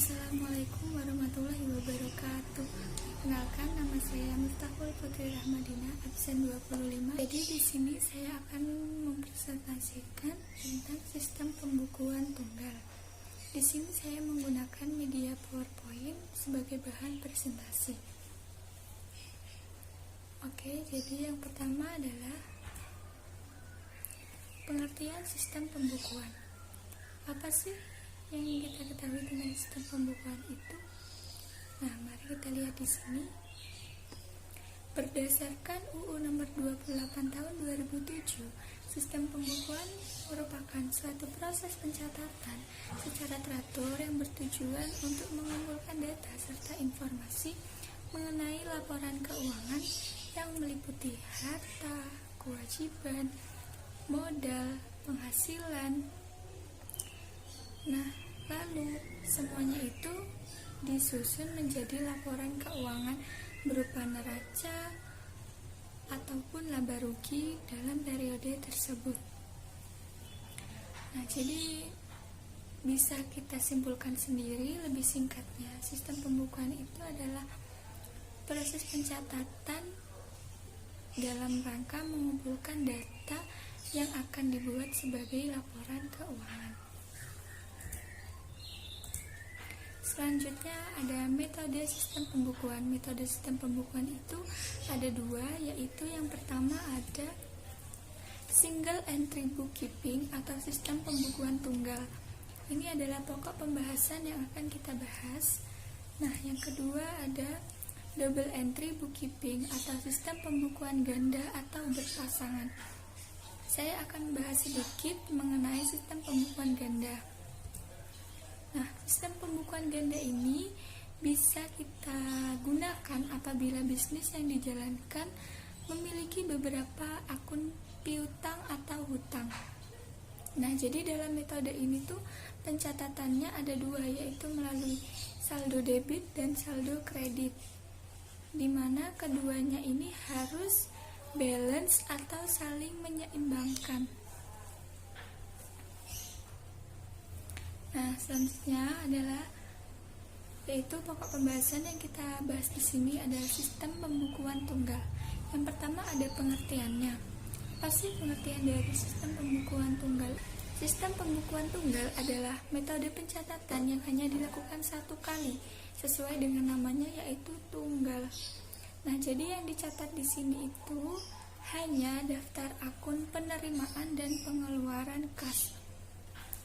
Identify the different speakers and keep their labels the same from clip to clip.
Speaker 1: Assalamualaikum warahmatullahi wabarakatuh. Kenalkan, nama saya Miftahul Putri Rahmadina, absen 25. Jadi di sini saya akan mempresentasikan tentang sistem pembukuan tunggal. Di sini saya menggunakan media PowerPoint sebagai bahan presentasi. Oke, jadi yang pertama adalah pengertian sistem pembukuan. Apa sih yang kita ketahui tentang sistem pembukuan itu? Nah, mari kita lihat di sini. Berdasarkan UU nomor 28 tahun 2007, sistem pembukuan merupakan suatu proses pencatatan secara teratur yang bertujuan untuk mengumpulkan data serta informasi mengenai laporan keuangan yang meliputi harta, kewajiban, modal, penghasilan. Nah, lalu semuanya itu disusun menjadi laporan keuangan berupa neraca ataupun laba rugi dalam periode tersebut. Nah, jadi bisa kita simpulkan sendiri lebih singkatnya, sistem pembukuan itu adalah proses pencatatan dalam rangka mengumpulkan data yang akan dibuat sebagai laporan keuangan. Selanjutnya ada metode sistem pembukuan. Metode sistem pembukuan itu ada dua, yaitu yang pertama ada single entry bookkeeping atau sistem pembukuan tunggal. Ini adalah pokok pembahasan yang akan kita bahas. Nah, yang kedua ada double entry bookkeeping atau sistem pembukuan ganda atau berpasangan. Saya akan bahas sedikit mengenai sistem pembukuan ganda. Nah, sistem pembukuan ganda ini bisa kita gunakan apabila bisnis yang dijalankan memiliki beberapa akun piutang atau hutang. Nah, jadi dalam metode ini tuh pencatatannya ada dua, yaitu melalui saldo debit dan saldo kredit, di mana keduanya ini harus balance atau saling menyeimbangkan. Nah, selanjutnya adalah yaitu pokok pembahasan yang kita bahas di sini adalah sistem pembukuan tunggal. Yang pertama ada pengertiannya. Apa sih pengertian dari sistem pembukuan tunggal? Sistem pembukuan tunggal adalah metode pencatatan yang hanya dilakukan satu kali sesuai dengan namanya, yaitu tunggal. Nah, jadi yang dicatat di sini itu hanya daftar akun penerimaan dan pengeluaran kas,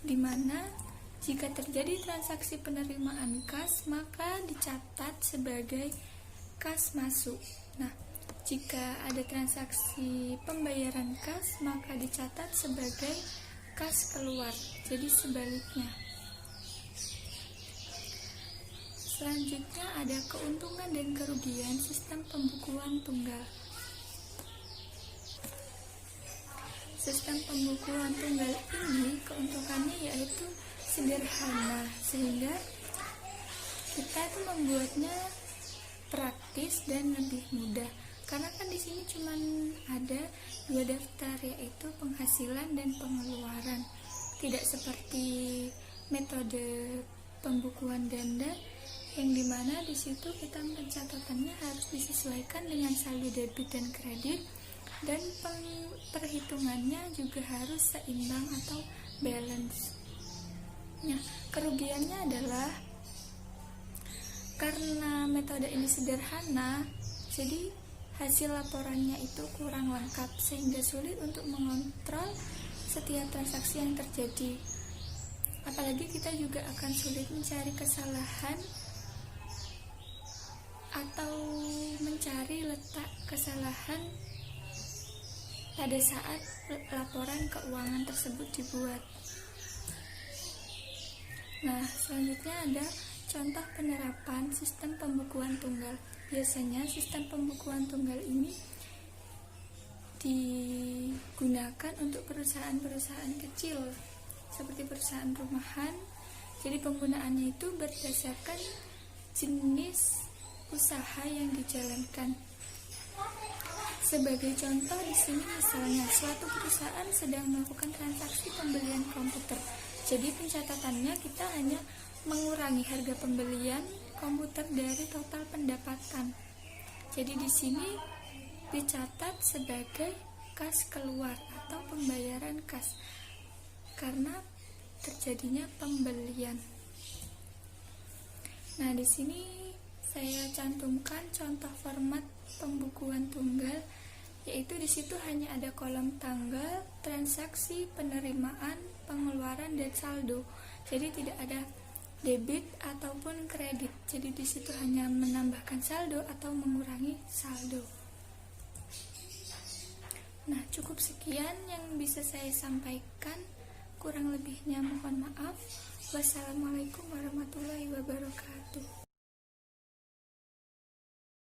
Speaker 1: di mana jika terjadi transaksi penerimaan kas, maka dicatat sebagai kas masuk. Nah, jika ada transaksi pembayaran kas, maka dicatat sebagai kas keluar. Jadi sebaliknya. Selanjutnya ada keuntungan dan kerugian sistem pembukuan tunggal. Sistem pembukuan tunggal ini keuntungannya yaitu sederhana, sehingga kita itu membuatnya praktis dan lebih mudah. Karena kan di sini cuma ada dua daftar, yaitu penghasilan dan pengeluaran. Tidak seperti metode pembukuan ganda yang dimana di situ kita pencatatannya harus disesuaikan dengan saldo debit dan kredit, dan perhitungannya juga harus seimbang atau balance. Nah, kerugiannya adalah karena metode ini sederhana, jadi hasil laporannya itu kurang lengkap sehingga sulit untuk mengontrol setiap transaksi yang terjadi. Apalagi kita juga akan sulit mencari kesalahan atau mencari letak kesalahan pada saat laporan keuangan tersebut dibuat. Nah, selanjutnya ada contoh penerapan sistem pembukuan tunggal. Biasanya sistem pembukuan tunggal ini digunakan untuk perusahaan-perusahaan kecil seperti perusahaan rumahan. Jadi penggunaannya itu berdasarkan jenis usaha yang dijalankan. Sebagai contoh di sini misalnya suatu perusahaan sedang melakukan transaksi pembelian komputer. Jadi pencatatannya kita hanya mengurangi harga pembelian komputer dari total pendapatan. Jadi di sini dicatat sebagai kas keluar atau pembayaran kas karena terjadinya pembelian. Nah, di sini saya cantumkan contoh format pembukuan tunggal, yaitu di situ hanya ada kolom tanggal, transaksi, penerimaan, pengeluaran, dan saldo. Jadi tidak ada debit ataupun kredit. Jadi di situ hanya menambahkan saldo atau mengurangi saldo. Nah, cukup sekian yang bisa saya sampaikan. Kurang lebihnya mohon maaf. Wassalamualaikum warahmatullahi wabarakatuh.